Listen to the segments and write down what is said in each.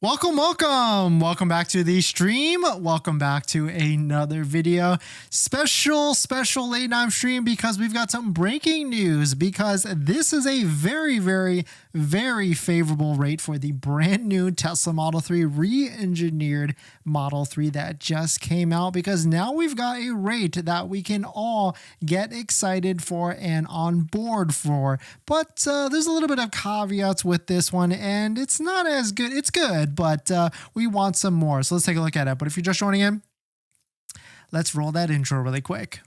Welcome back to the stream. Welcome back to another video. Special late night stream because we've got some breaking news, because this is a very favorable rate for the brand new Tesla Model 3 re-engineered Model 3 that just came out, because now we've got a rate that we can all get excited for and on board for. But there's a little bit of caveats with this one, and it's not as good. It's good, but we want some more. So let's take a look at it. But if you're just joining in, let's roll that intro really quick.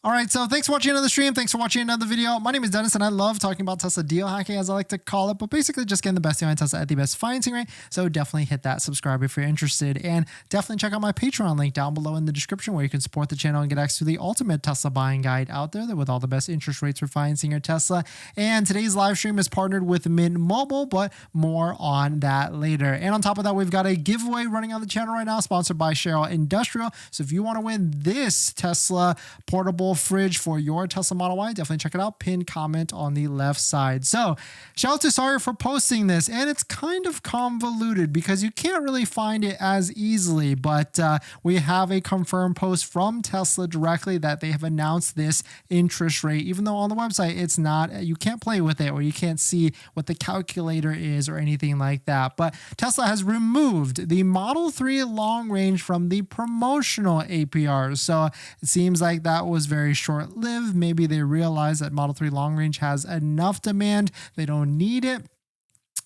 All right, so thanks for watching another stream. Thanks for watching another video. My name is Dennis, and I love talking about Tesla deal hacking, as I like to call it, but basically just getting the best deal on Tesla at the best financing rate. So definitely hit that subscribe if you're interested, and definitely check out my Patreon link down below in the description, where you can support the channel and get access to the ultimate Tesla buying guide out there with all the best interest rates for financing your Tesla. And today's live stream is partnered with Mint Mobile, but more on that later. And on top of that, we've got a giveaway running on the channel right now, sponsored by Cheryl Industrial. So if you want to win this Tesla portable fridge for your Tesla Model Y, definitely check it out. Pinned comment on the left side. So shout out to Sawyer for posting this, and it's kind of convoluted because you can't really find it as easily, but we have a confirmed post from Tesla directly that they have announced this interest rate, even though on the website it's not, you can't play with it, or you can't see what the calculator is or anything like that. But Tesla has removed the Model 3 long range from the promotional APRs. So it seems like that was very short-lived. Maybe they realize that Model 3 long range has enough demand. They don't need it,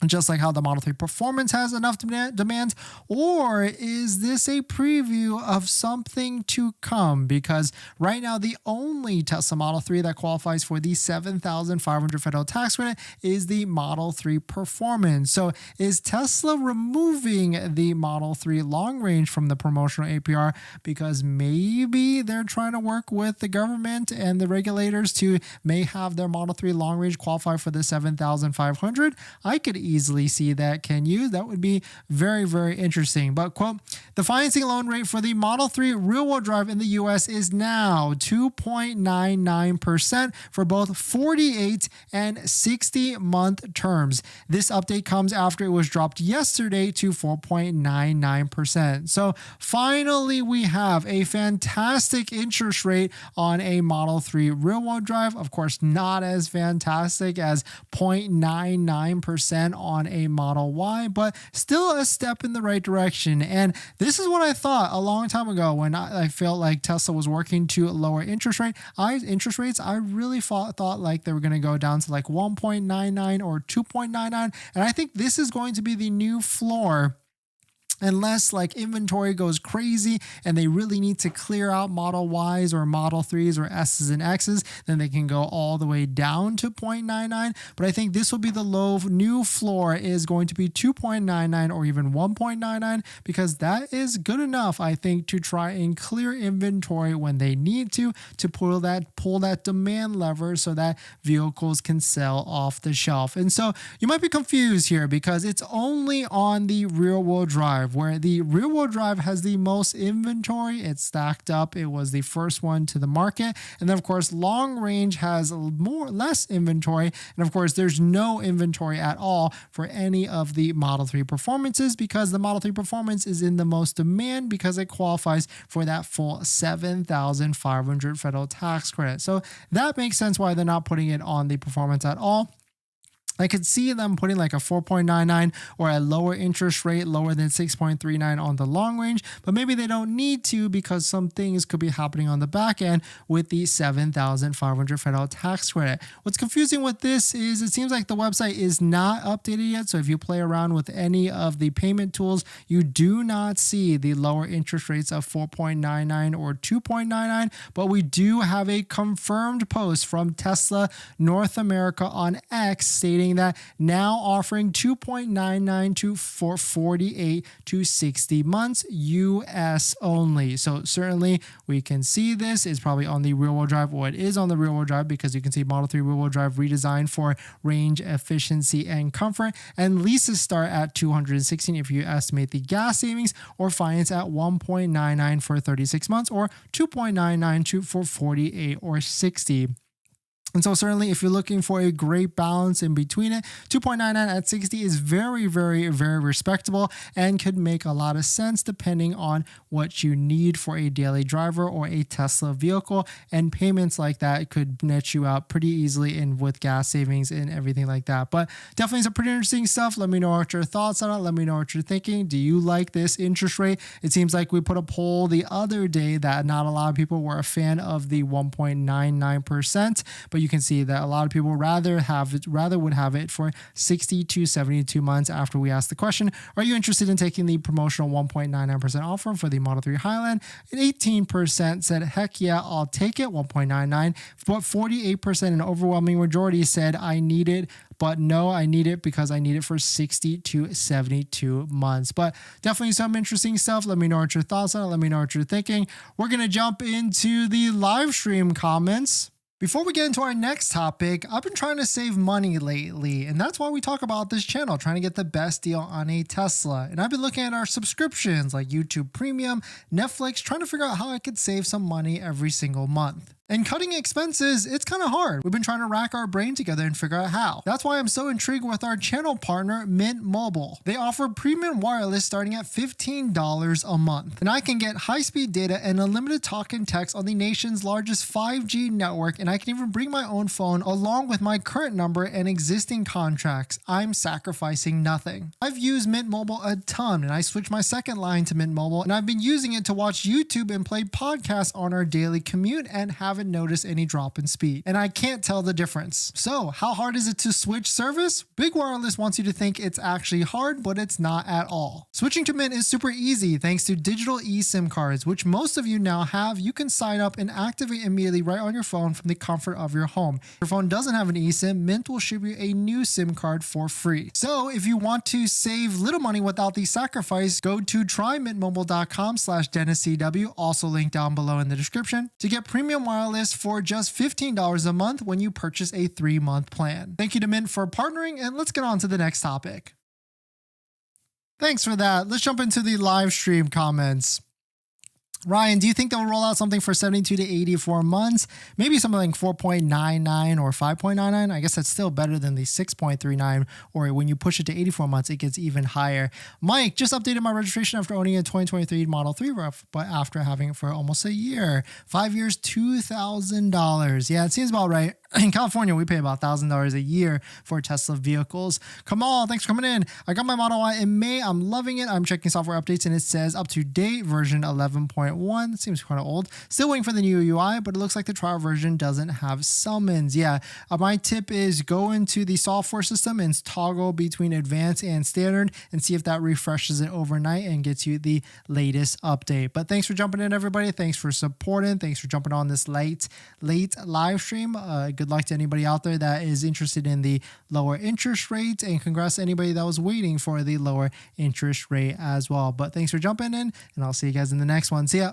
just like how the Model 3 Performance has enough demand. Or is this a preview of something to come? Because right now, the only Tesla Model 3 that qualifies for the $7,500 federal tax credit is the Model 3 Performance. So is Tesla removing the Model 3 long range from the promotional APR because maybe they're trying to work with the government and the regulators to may have their Model 3 long range qualify for the $7,500? I could easily see that. Can you? That would be very interesting. But quote, the financing loan rate for the Model 3 rear-wheel drive in the US is now 2.99% for both 48 and 60 month terms. This update comes after it was dropped yesterday to 4.99%. So finally, we have a fantastic interest rate on a Model 3 rear-wheel drive. Of course, not as fantastic as 0.99% on a Model Y, but still a step in the right direction. And this is what I thought a long time ago when I felt like Tesla was working to lower interest rates. I really thought like they were going to go down to like 1.99 or 2.99. And I think this is going to be the new floor, unless like inventory goes crazy and they really need to clear out Model Ys or Model 3s or S's and X's, then they can go all the way down to 0.99. But I think this will be the new floor is going to be 2.99 or even 1.99, because that is good enough, I think, to try and clear inventory when they need to pull that demand lever so that vehicles can sell off the shelf. And so you might be confused here because it's only on the rear wheel drive, where the rear wheel drive has the most inventory. It's stacked up. It was the first one to the market. And then of course, long range has less inventory. And of course, there's no inventory at all for any of the Model 3 Performances, because the Model 3 Performance is in the most demand because it qualifies for that full $7,500 federal tax credit. So that makes sense why they're not putting it on the Performance at all. I could see them putting like a 4.99 or a lower interest rate, lower than 6.39 on the long range, but maybe they don't need to because some things could be happening on the back end with the $7,500 federal tax credit. What's confusing with this is it seems like the website is not updated yet. So if you play around with any of the payment tools, you do not see the lower interest rates of 4.99 or 2.99, but we do have a confirmed post from Tesla North America on X stating that now offering 2.99 for 48 to 60 months US only. So certainly we can see this is probably on the rear-wheel drive, or it is on the rear-wheel drive, because you can see Model 3 rear-wheel drive redesigned for range, efficiency, and comfort. And leases start at $216 if you estimate the gas savings, or finance at 1.99 for 36 months, or 2.99 for 48 or 60. And so certainly if you're looking for a great balance in between it, 2.99 at 60 is very, very, very respectable and could make a lot of sense depending on what you need for a daily driver or a Tesla vehicle. And payments like that could net you out pretty easily and with gas savings and everything like that. But definitely some pretty interesting stuff. Let me know what your thoughts on it. Let me know what you're thinking. Do you like this interest rate? It seems like we put a poll the other day that not a lot of people were a fan of the 1.99%, but you can see that a lot of people rather would have it for 60 to 72 months after we asked the question, are you interested in taking the promotional 1.99% offer for the Model 3 Highland? And 18% said, heck yeah, I'll take it, 1.99. But 48%, an overwhelming majority, said, I need it, but no, I need it because I need it for 60 to 72 months. But definitely some interesting stuff. Let me know what your thoughts on it. Let me know what you're thinking. We're going to jump into the live stream comments. Before we get into our next topic, I've been trying to save money lately, and that's why we talk about this channel, trying to get the best deal on a Tesla. And I've been looking at our subscriptions like YouTube Premium, Netflix, trying to figure out how I could save some money every single month. And cutting expenses, it's kind of hard. We've been trying to rack our brain together and figure out how. That's why I'm so intrigued with our channel partner, Mint Mobile. They offer premium wireless starting at $15 a month. And I can get high-speed data and unlimited talk and text on the nation's largest 5G network, and I can even bring my own phone along with my current number and existing contracts. I'm sacrificing nothing. I've used Mint Mobile a ton, and I switched my second line to Mint Mobile, and I've been using it to watch YouTube and play podcasts on our daily commute and haven't noticed any drop in speed. And I can't tell the difference. So how hard is it to switch service? Big Wireless wants you to think it's actually hard, but it's not at all. Switching to Mint is super easy thanks to digital eSIM cards, which most of you now have. You can sign up and activate immediately right on your phone from the comfort of your home. If your phone doesn't have an eSIM, Mint will ship you a new SIM card for free. So if you want to save little money without the sacrifice, go to trymintmobile.com/DennisCW, also linked down below in the description, to get premium wireless for just $15 a month when you purchase a 3-month plan. Thank you to Mint for partnering, and let's get on to the next topic. Thanks for that. Let's jump into the live stream comments. Ryan, do you think they'll roll out something for 72 to 84 months? Maybe something like 4.99 or 5.99. I guess that's still better than the 6.39, or when you push it to 84 months, it gets even higher. Mike, just updated my registration after owning a 2023 Model 3, but after having it for almost a year. 5 years, $2,000. Yeah, it seems about right. In California, we pay about $1,000 a year for Tesla vehicles. Kamal, thanks for coming in. I got my Model Y in May. I'm loving it. I'm checking software updates, and it says up to date version 11.1. It seems kind of old. Still waiting for the new UI, but it looks like the trial version doesn't have summons. Yeah, my tip is go into the software system and toggle between advanced and standard and see if that refreshes it overnight and gets you the latest update. But thanks for jumping in, everybody. Thanks for supporting. Thanks for jumping on this late live stream. Good luck to anybody out there that is interested in the lower interest rates, and congrats to anybody that was waiting for the lower interest rate as well. But thanks for jumping in, and I'll see you guys in the next one. See ya.